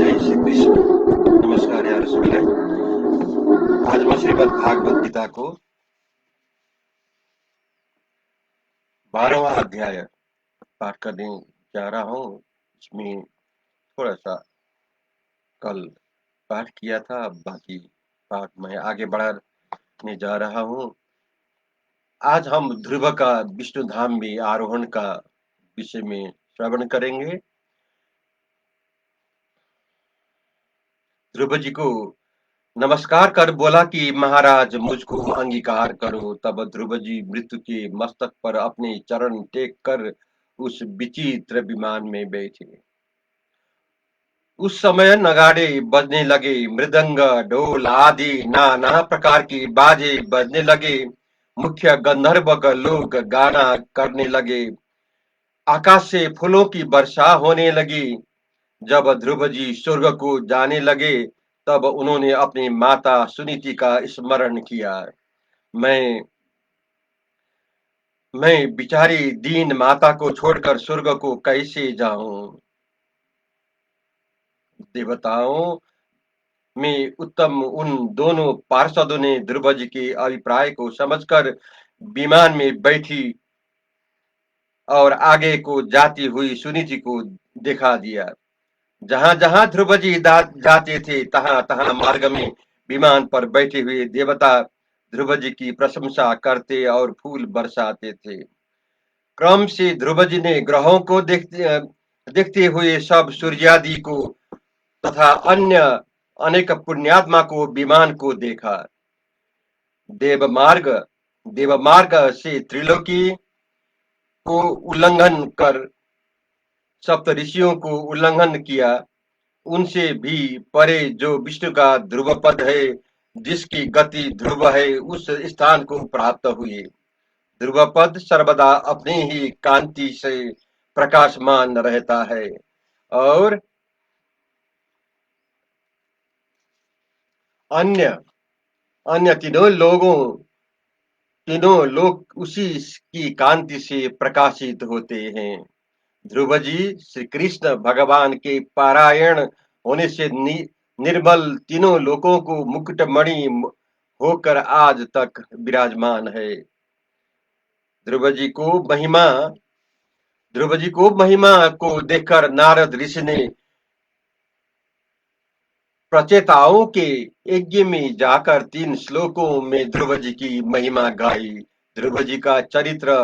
जय श्री कृष्ण। नमस्कार यार रसोइया। आज मैं श्रीमद् भागवत गीता को 12वां अध्याय पाठ करने जा रहा हूँ। इसमें थोड़ा सा कल पाठ किया था, अब बाकी पाठ मैं आगे बढ़ाने जा रहा हूँ। आज हम ध्रुव का विष्णु धाम में आरोहण का विषय में श्रवण करेंगे। ध्रुव जी को नमस्कार कर बोला कि महाराज मुझको अंगीकार करो। तब ध्रुव जी मृत्यु के मस्तक पर अपने चरण टेक कर उस विचित्र विमान में बैठे। उस समय नगाड़े बजने लगे, मृदंग ढोल आदि नाना प्रकार की बाजे बजने लगे। मुख्य गंधर्व लोग गाना करने लगे। आकाश से फूलों की वर्षा होने लगी। जब ध्रुव जी स्वर्ग को जाने लगे तब उन्होंने अपनी माता सुनीति का स्मरण किया। मैं मैं बिचारी दीन माता को छोड़कर स्वर्ग को कैसे जाऊं। देवताओं में उत्तम उन दोनों पार्षदों ने ध्रुव जी के अभिप्राय को समझकर विमान में बैठी और आगे को जाती हुई सुनीति को दिखा दिया। जहां जहां ध्रुव जी जाते थे तहां तहां मार्ग में विमान पर बैठे हुए देवता ध्रुव जी की प्रशंसा करते और फूल बरसाते थे। क्रम से ध्रुव जी ने ग्रहों को देखते हुए सब सूर्यादि को तथा अन्य अनेक पुण्यात्मा को विमान को देखा। देवमार्ग देवमार्ग से त्रिलोकी को उल्लंघन कर सप्त ऋषियों को उल्लंघन किया, उनसे भी परे जो विष्णु का ध्रुव पद है, जिसकी गति ध्रुव है, उस स्थान को प्राप्त हुए। ध्रुव पद सर्वदा अपनी ही कांति से प्रकाशमान रहता है, और अन्य अन्य तीनों लोग उसी की कांति से प्रकाशित होते हैं। ध्रुव जी श्री कृष्ण भगवान के पारायण होने से निर्मल तीनों लोकों को मुकुटमणि होकर आज तक विराजमान है। ध्रुव जी को महिमा ध्रुव जी को महिमा को देखकर नारद ऋषि ने प्रचेताओं के यज्ञ में जाकर 3 श्लोकों में ध्रुव जी की महिमा गाई। ध्रुव जी का चरित्र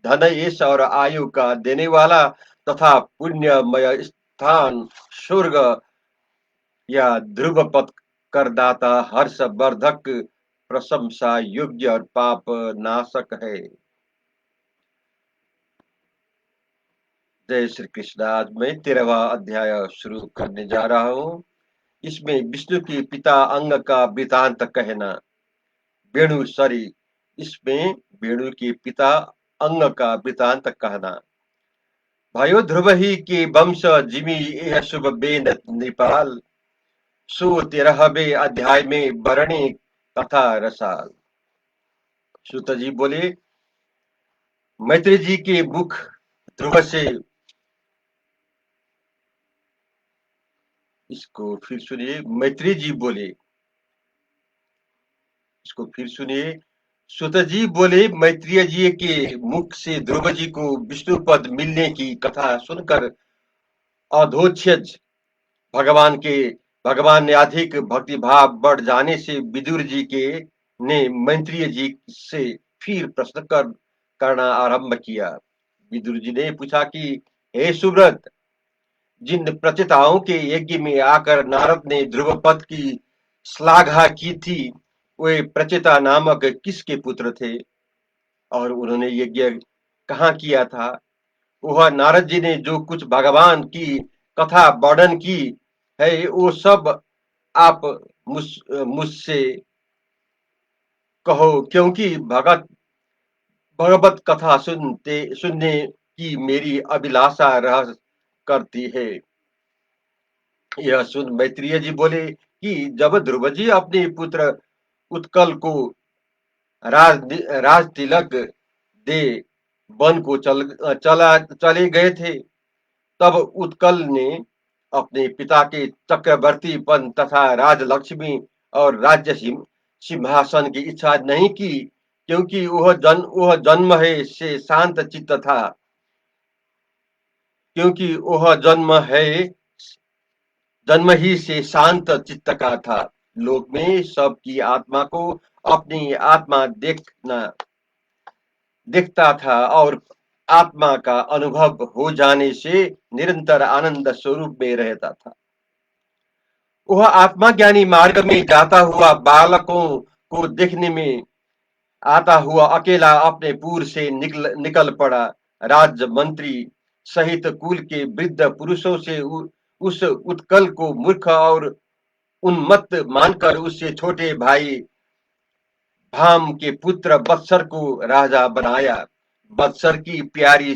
धन यश और आयु का देने वाला तथा पुण्यमय स्थान स्वर्ग या ध्रुव पथ करदाता हर्षवर्धक प्रशंसा योग्य और पाप नाशक है। जय श्री कृष्ण। आज मैं 13वां अध्याय शुरू करने जा रहा हूँ। इसमें विष्णु के पिता अंग का वृतांत कहना। वेणु सॉरी इसमें वेणु के पिता अंग का वृतांत कहना। भयो ध्रुव ही के वंश जिमी यह शुभ बेन निपाल, सो 13वें अध्याय में वर्णे कथा रसाल। सूत जी बोले, मैत्री जी के मुख ध्रुव से, इसको फिर सुनिए। मैत्री जी बोले, इसको फिर सुनिए। सुत जी बोले, मैत्रेय जी के मुख से ध्रुव जी को विष्णु पद मिलने की कथा सुनकर अधोक्षज भगवान के भगवान ने अधिक भक्ति भाव बढ़ जाने से विदुर जी के ने मैत्रेय जी से फिर प्रश्न करना आरंभ किया। विदुर जी ने पूछा कि हे सुव्रत, जिन प्रचेताओं के यज्ञ में आकर नारद ने ध्रुव पद की श्लाघा की थी, वे प्रचेता नामक किसके पुत्र थे और उन्होंने यज्ञ कहाँ किया था? वह नारद जी ने जो कुछ भगवान की कथा वर्णन की है, वो सब आप मुझसे कहो, क्योंकि भगवत कथा सुनने की मेरी अभिलाषा रह करती है। यह सुन मैत्रेय जी बोले कि जब ध्रुव जी अपने पुत्र उत्कल को राज तिलक दे वन को चले गए थे, तब उत्कल ने अपने पिता के चक्रवर्तीपन तथा राजलक्ष्मी और राज्य सिंहासन की इच्छा नहीं की, क्योंकि वह जन्म है से शांत चित्त था, क्योंकि वह जन्म ही से शांत चित्त का था। लोक में सबकी आत्मा को अपनी आत्मा देखता था और आत्मा का अनुभव हो जाने से निरंतर आनंद स्वरूप में रहता था। वह आत्मा ज्ञानी मार्ग में जाता हुआ बालकों को देखने में आता हुआ अकेला अपने पुर से निकल पड़ा। राज मंत्री सहित कुल के वृद्ध पुरुषों से उस उत्कल को मूर्ख और उन्मत्त मानकर उससे छोटे भाई भाम के पुत्र बत्सर को राजा बनाया। बत्सर की प्यारी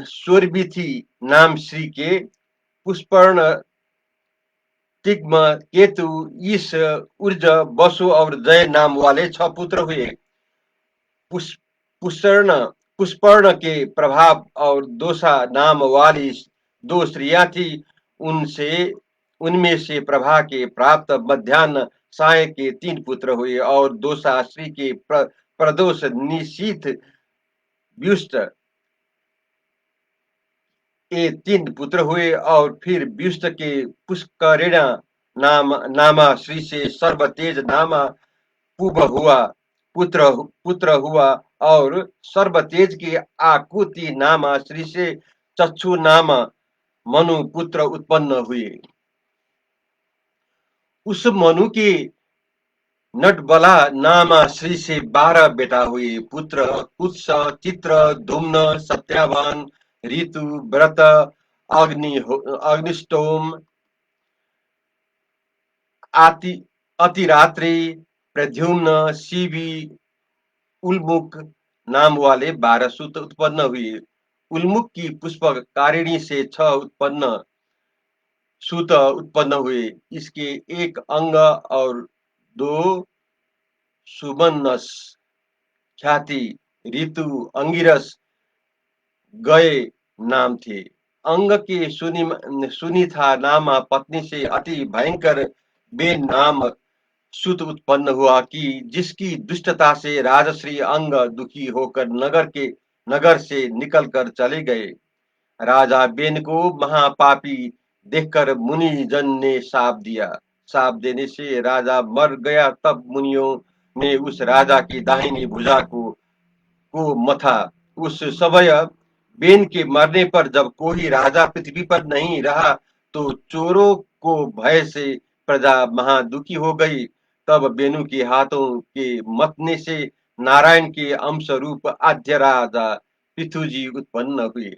शोरबी नाम श्री के पुष्पर्ण तिग्म केतु ईश उर्ज बसु और जय नाम वाले 6 पुत्र हुए। पुष्पर्ण पुष्पर्ण के प्रभाव और दोषा नाम वाली 2 स्त्रियां थी। उनसे उनमें से प्रभा के प्राप्त मध्यान्ह साय के 3 पुत्र हुए और दोषा श्री के प्रदोष निशीथ व्युष्ट ये 3 पुत्र हुए और फिर व्युष्ट के पुष्करिणा नामा श्री से सर्वतेज नामा पुब हुआ पुत्र पुत्र हुआ और सर्वतेज की आकुति नामा श्री से चक्षु नामा मनु पुत्र उत्पन्न हुए। उस मनु के नटबला नाम श्री से 12 बेटा हुए। पुत्र कुत्स, चित्र, धूम्न, सत्यावान, ऋतु, व्रत, अग्निष्टोम, आति अतिरात्रि, प्रद्युम्न, शिवी, उल्मुख नाम वाले 12 सूत उत्पन्न हुए। उल्मुख की पुष्पकारिणी से 6 उत्पन्न सूत उत्पन्न हुए। इसके एक अंग और 2 सुमनस, ख्याति, ऋतु, अंगिरस, गए नाम थे। अंग के सुनीता नाम पत्नी से अति भयंकर बे नाम सूत उत्पन्न हुआ कि जिसकी दुष्टता से राजश्री अंग दुखी होकर नगर से निकलकर चले गए। राजा बेन को महापापी देखकर मुनि जन ने शाप दिया। शाप देने से राजा मर गया। तब मुनियों ने उस राजा की दाहिनी भुजा को मथा। उस समय बेन के मरने पर जब कोई राजा पृथ्वी पर नहीं रहा तो चोरों को भय से प्रजा महादुखी हो गई। तब बेनु के हाथों के मतने से नारायण के अंश रूप आद्य राजा पृथुजी उत्पन्न हुए।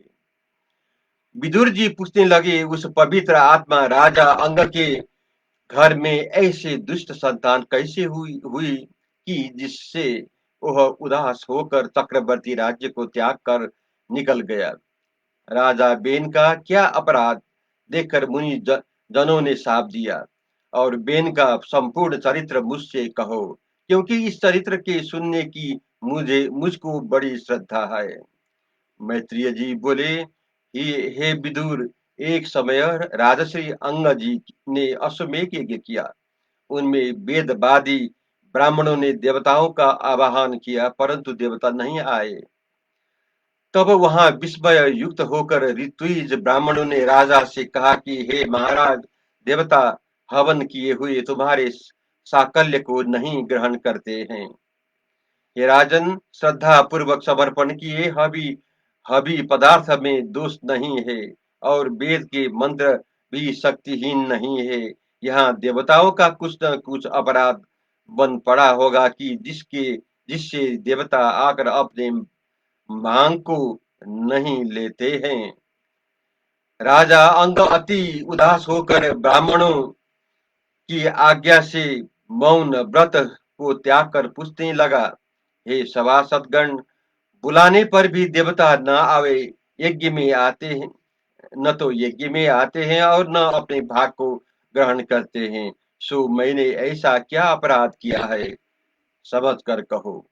विदुर जी पूछने लगे, उस पवित्र आत्मा राजा अंग के घर में ऐसे दुष्ट संतान कैसे हुई कि जिससे वह उदास होकर चक्रवर्ती राज्य को त्याग कर निकल गया। राजा बेन का क्या अपराध देखकर मुनि जनों ने शाप दिया। और बेन का संपूर्ण चरित्र मुझसे कहो, क्योंकि इस चरित्र के सुनने की मुझको बड़ी श्रद्धा है। मैत्रेय जी बोले, हे विदुर, एक समय राजश्री अंग जी ने अश्वमेध यज्ञ किया। उनमें वेदवादी ब्राह्मणों ने देवताओं का आवाहन किया, परंतु देवता नहीं आए। तब वहां विस्मय युक्त होकर ऋत्विज ब्राह्मणों ने राजा से कहा कि हे महाराज, देवता हवन किए हुए तुम्हारे साकल्य को नहीं ग्रहण करते हैं। हे राजन, श्रद्धा पूर्वक समर्पण किए हवि हवि पदार्थ में दोष नहीं है और वेद के मंत्र भी शक्तिहीन नहीं है। यहाँ देवताओं का कुछ न कुछ अपराध बन पड़ा होगा कि जिससे देवता आकर अपने मांग को नहीं लेते हैं। राजा अंग अति उदास होकर ब्राह्मणों की आज्ञा से मौन व्रत को त्याग कर पूछने लगा, हे सभासदगण, बुलाने पर भी देवता न आवे, यज्ञ में आते हैं, न तो यज्ञ में आते हैं और न अपने भाग को ग्रहण करते हैं। सो मैंने ऐसा क्या अपराध किया है, समझ कर कहो।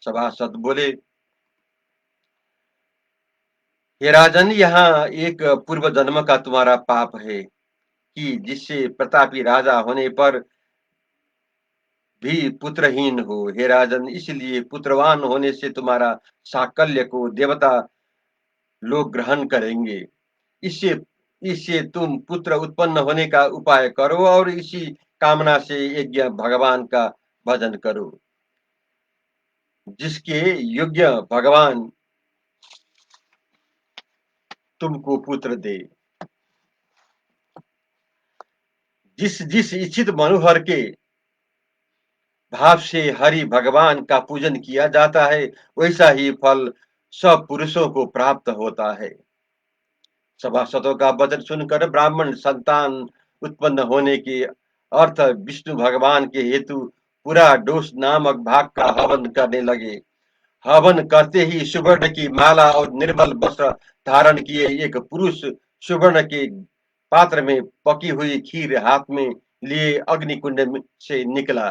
सभासद बोले, हे राजन, यहाँ एक पूर्व जन्म का तुम्हारा पाप है कि जिससे प्रतापी राजा होने पर भी पुत्रहीन हो। हे राजन, इसलिए पुत्रवान होने से तुम्हारा साकल्य को देवता लोग ग्रहण करेंगे। इससे इससे तुम पुत्र उत्पन्न होने का उपाय करो और इसी कामना से यज्ञ भगवान का भजन करो, जिसके योग्य भगवान तुमको पुत्र दे। जिस जिस इच्छित मनोहर के भाव से हरि भगवान का पूजन किया जाता है, वैसा ही फल सब पुरुषों को प्राप्त होता है। सभासदों का वचन सुनकर ब्राह्मण संतान उत्पन्न होने के अर्थ विष्णु भगवान के हेतु पूरा डोस नामक भाग का हवन करने लगे। हवन करते ही सुवर्ण की माला और निर्मल वस्त्र धारण किए एक पुरुष सुवर्ण के पात्र में पकी हुई खीर हाथ में लिए अग्निकुंड से निकला।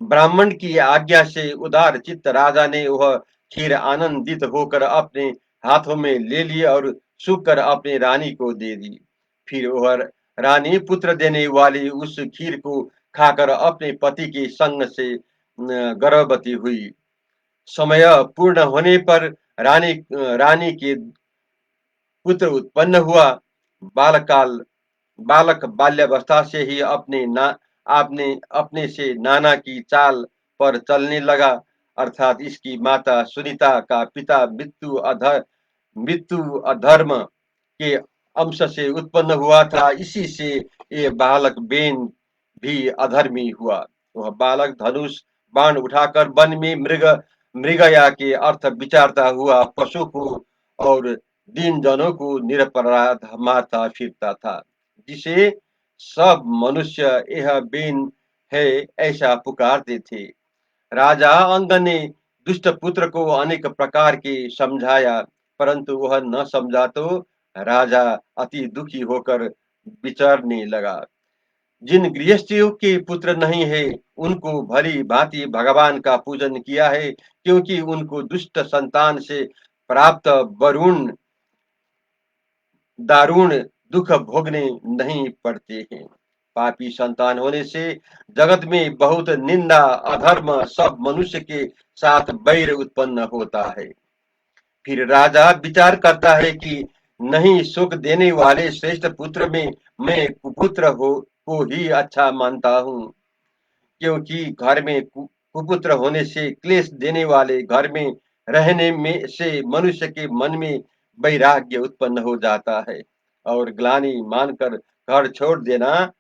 ब्राह्मण की आज्ञा से उदार चित्त राजा ने वह खीर आनंदित होकर अपने हाथों में ले ली और सूख कर अपनी रानी को दे दी। फिर वह रानी पुत्र देने वाली उस खीर को खाकर अपने पति के संग से गर्भवती हुई। समय पूर्ण होने पर रानी के पुत्र उत्पन्न हुआ। बालकाल बालक बाल्यावस्था से ही आपने अपने से नाना की चाल पर चलने लगा। अर्थात इसकी माता सुनीता का पिता मृत्यु अधर्म के अंश से उत्पन्न हुआ था। इसी से ये बालक बेन भी अधर्मी हुआ। वह बालक धनुष बाण उठाकर वन में मृगया के अर्थ विचारता हुआ पशु को और दीन जनों को निरपराध मारता फिरता था, जिसे सब मनुष्य यह बीन है ऐसा पुकारते थे। राजा अंग ने दुष्ट पुत्र को अनेक प्रकार के समझाया, परंतु वह न समझा तो राजा अति दुखी होकर विचारने लगा। जिन गृहस्थियों के पुत्र नहीं है, उनको भली भांति भगवान का पूजन किया है, क्योंकि उनको दुष्ट संतान से प्राप्त वरुण दारुण दुख भोगने नहीं पड़ते हैं। पापी संतान होने से जगत में बहुत निंदा अधर्म सब मनुष्य के साथ बैर उत्पन्न होता है। फिर राजा विचार करता है कि नहीं सुख देने वाले श्रेष्ठ पुत्र में मैं कुपुत्र को ही अच्छा मानता हूँ, क्योंकि घर में कुपुत्र होने से क्लेश देने वाले घर में रहने में से मनुष्य के मन में वैराग्य उत्पन्न हो जाता है और ग्लानि मानकर घर छोड़ देना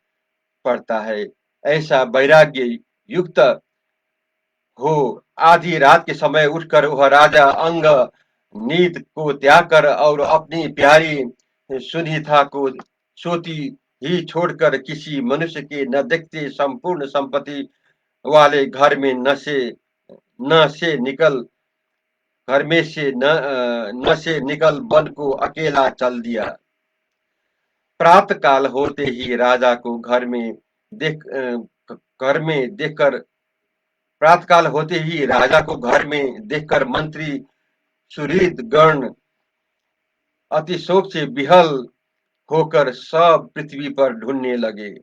पड़ता है। ऐसा वैराग्य युक्त हो आधी रात के समय उठकर वह राजा अंग नींद को त्याग कर और अपनी प्यारी सुनीता को सोती ही छोड़कर किसी मनुष्य के न देखते संपूर्ण संपत्ति वाले न से निकल घर में से न से निकल वन को अकेला चल दिया। प्रातः काल होते ही राजा को घर में देखकर प्रातः काल होते ही राजा को घर में देखकर मंत्री सुहृद गण अति शोक से विहल होकर सब पृथ्वी पर ढूंढने लगे।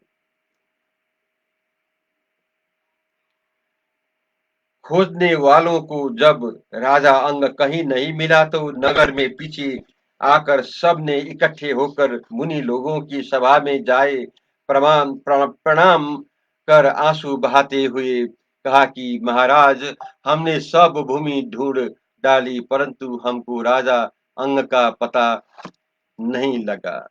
खोजने वालों को जब राजा अंग कहीं नहीं मिला तो नगर में पीछे आकर सब ने इकट्ठे होकर मुनि लोगों की सभा में जाए प्रणाम कर आंसू बहाते हुए कहा कि महाराज, हमने सब भूमि ढूंढ डाली, परंतु हमको राजा अंग का पता नहीं लगा।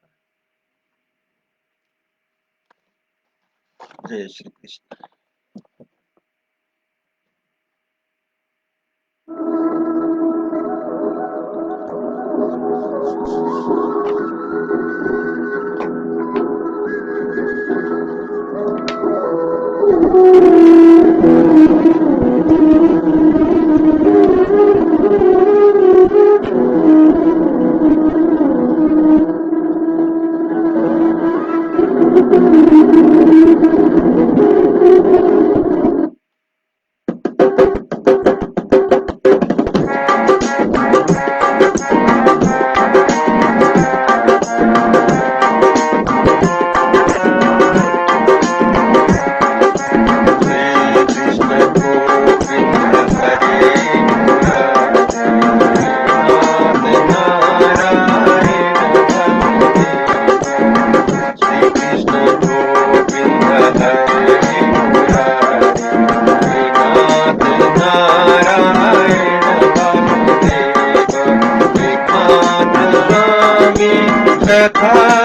जय श्री कृष्ण। कथा